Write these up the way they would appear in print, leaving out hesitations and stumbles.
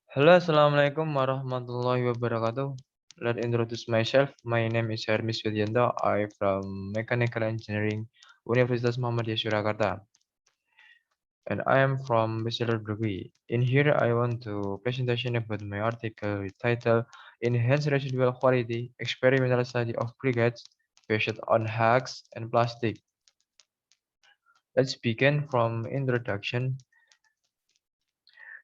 Hello, Assalamualaikum warahmatullahi wabarakatuh. Let introduce myself. My name is Harmis Widyanto. I from Mechanical Engineering, Universitas Muhammadiya, Surakarta. And I am from bachelor degree. In here, I want to presentation about my article with title Enhanced Residual Quality Experimental Study of Briquettes based on hugs and plastic. Let's begin from introduction.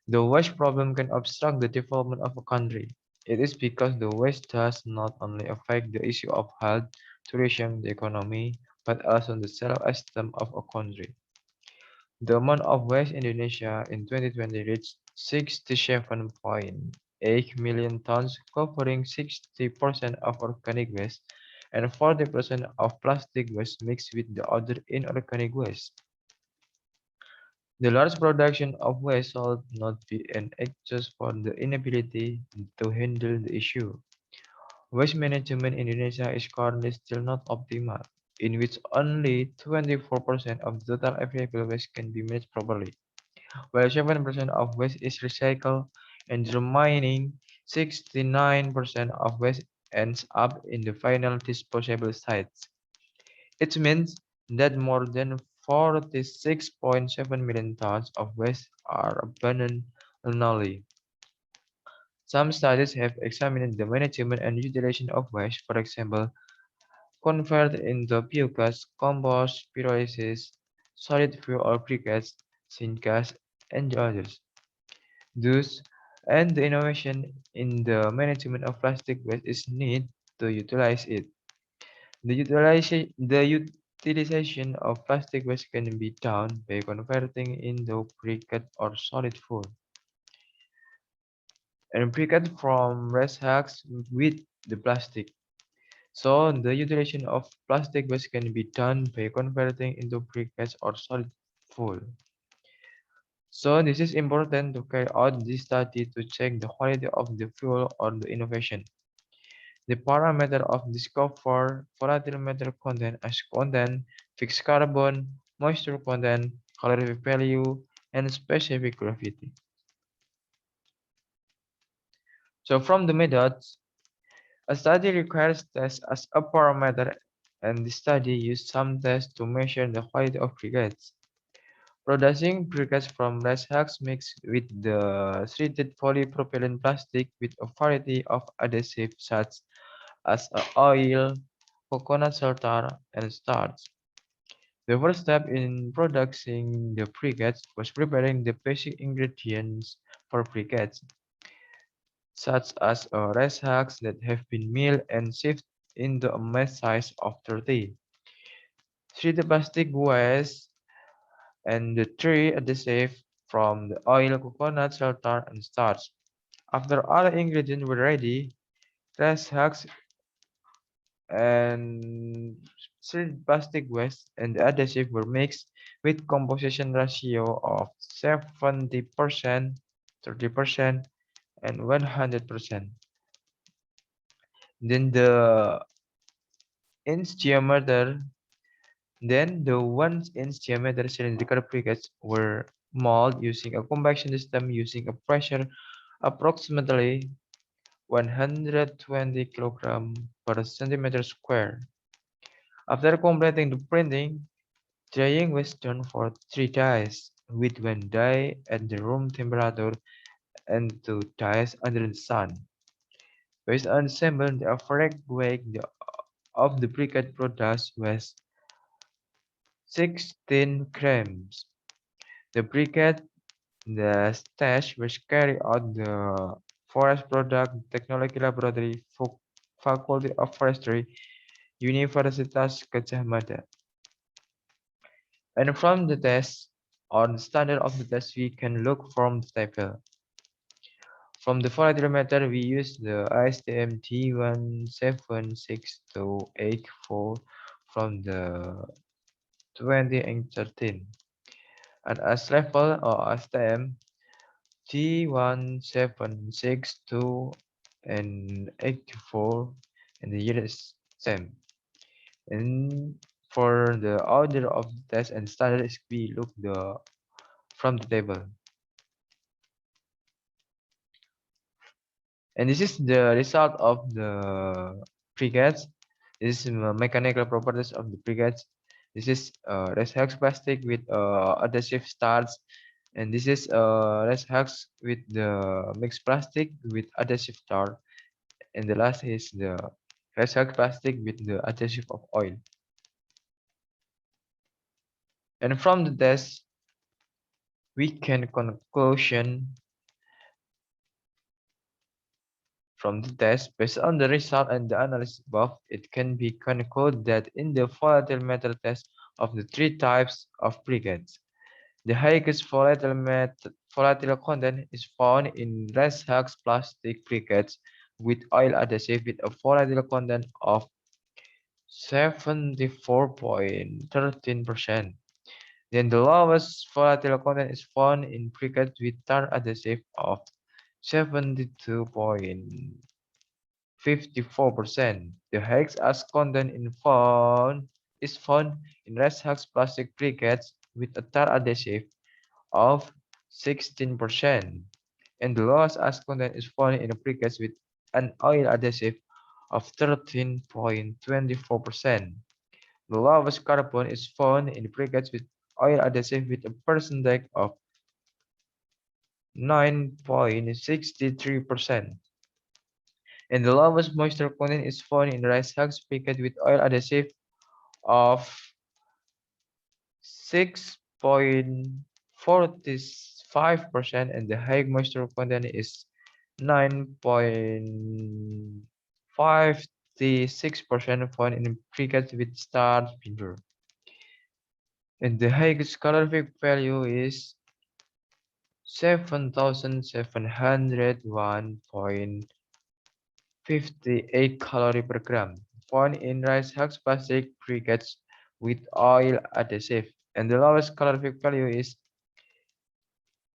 The waste problem can obstruct the development of a country. It is because the waste does not only affect the issue of health, tourism, the economy, but also the self-esteem of a country. The amount of waste in Indonesia in 2020 reached 67.8 million tons, covering 60% of organic waste and 40% of plastic waste mixed with the other inorganic waste. The large production of waste should not be an excuse for the inability to handle the issue. Waste management in Indonesia is currently still not optimal, in which only 24% of the total available waste can be managed properly, while 7% of waste is recycled and the remaining 69% of waste ends up in the final disposable sites. It means that more than 46.7 million tons of waste are abandoned annually. Some studies have examined the management and utilization of waste, for example, converted into biogas, compost, pyrolysis, solid fuel or briquettes, syngas, and the others. Thus, and the innovation in the management of plastic waste is needed to utilize it. The utilization of plastic waste can be done by converting into briquette or solid fuel, and briquette from rice-husk with the plastic. So the utilization of plastic waste can be done by converting into briquettes or solid fuel. So this is important to carry out this study to check the quality of the fuel or the innovation. The parameter of discover volatile matter content as content, fixed carbon, moisture content, calorific value, and specific gravity. So from the methods, a study requires tests as a parameter, and the study used some tests to measure the quality of briquettes. Producing briquettes from rice husks mixed with the treated polypropylene plastic with a variety of adhesives such as oil, coconut sulfur, and starch. The first step in producing the briquettes was preparing the basic ingredients for briquettes, such as rice husks that have been milled and sieved into a mass size of 30. Treated plastic waste and the three adhesive from the oil, coconut, sulfur, and starch. After all ingredients were ready, rice husks and solid plastic waste and the adhesive were mixed with composition ratio of 70%, 30%, and 100%. Then the inch diameter, then the 1-inch diameter cylindrical briquettes were molded using a compaction system using a pressure approximately 120 kg per centimeter square. After completing the printing, drying was done for 3 dyes, with 1 dye at the room temperature and 2 dyes under the sun. Based on the sample, the average weight of the briquette products was 16 grams. The briquette, the stash was carried out the Forest Product Technology Laboratory, Faculty of Forestry, Universitas Gadjah Mada. And from the test, or the standard of the test, we can look from the table. From the volatile matter, we use the ASTM D1762-84 from the 2013. And as level or ASTM D1762 and 84 and the year is same. And for the order of the test and standard, we look from the table. And this is the result of the briquettes. This is mechanical properties of the briquettes. This is rice-husk plastic with adhesive starch, and this is rice-husk with the mixed plastic with adhesive tar, and the last is the rice-husk plastic with the adhesive of oil. And from the test, we can conclusion from the test, based on the result and the analysis above, it can be concluded that in the volatile metal test of the three types of briquettes, the highest volatile content is found in rice-husk-plastic briquettes with oil adhesive with a volatile content of 74.13%. Then the lowest volatile content is found in briquettes with tar adhesive of 72.54%. The husks content is found in rice-husk-plastic briquettes with a tar adhesive of 16%, and the lowest ash content is found in briquettes with an oil adhesive of 13.24%. The lowest carbon is found in briquettes with oil adhesive with a percentage of 9.63%. And the lowest moisture content is found in rice-husk briquette with oil adhesive of 6.45%, and the high moisture content is 9.56% found in briquettes with starch binder. And the highest calorific value is 7,701.58 calorie per gram, found in rice-husk plastic briquettes with oil adhesive. And the lowest calorific value is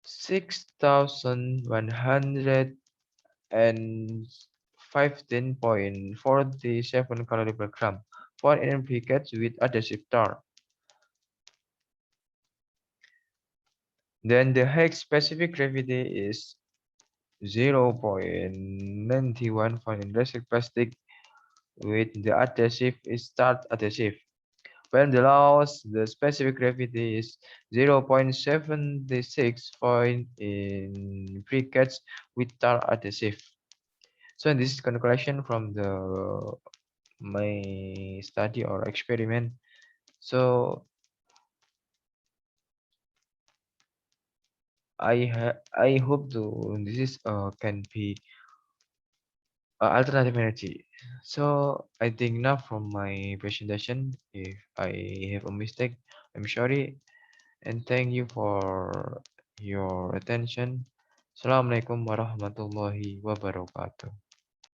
6,115.47 calorie per gram, found in briquettes with adhesive tar. Then the Higgs specific gravity is 0.91 found in resin plastic with the adhesive is starch adhesive. When the lowest, the specific gravity is 0.76 found in briquettes with tar adhesive. So this is conclusion from the my study or experiment. So I hope this is can be alternative energy. So I think now from my presentation, if I have a mistake, I'm sorry, and thank you for your attention. Assalamualaikum warahmatullahi wabarakatuh.